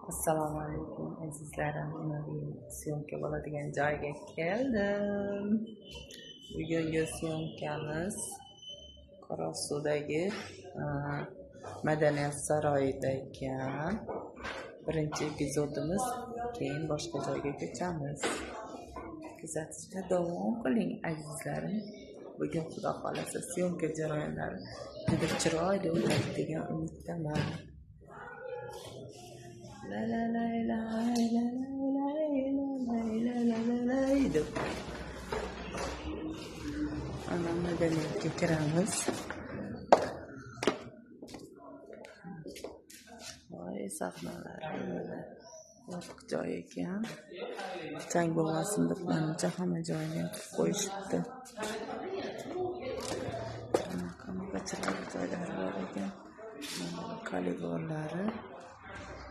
Assalomu alaykum azizlarim. Syomka bo'ladigan joyga keldim. Bugungi syomkamiz Qorasuvdagi Madaniyat saroyida ekan. Birinchi epizodimiz, keyin boshqa joyga ko'chamiz. Kuzatishda davom qiling azizlarim. Bugun xudo xolasa syomka jarayonlari juda chiroyli o'tadi degan umiddaman. La la la la la la la la la deb ana madaniyatga kiramiz. Voy sahnalar yopiq joy ekan. Chang bo'lmasin deb menimcha hamma joyini yopib qo'yishibdi. Qanaqa chiroyli joylar bor ekan. Kaliborlari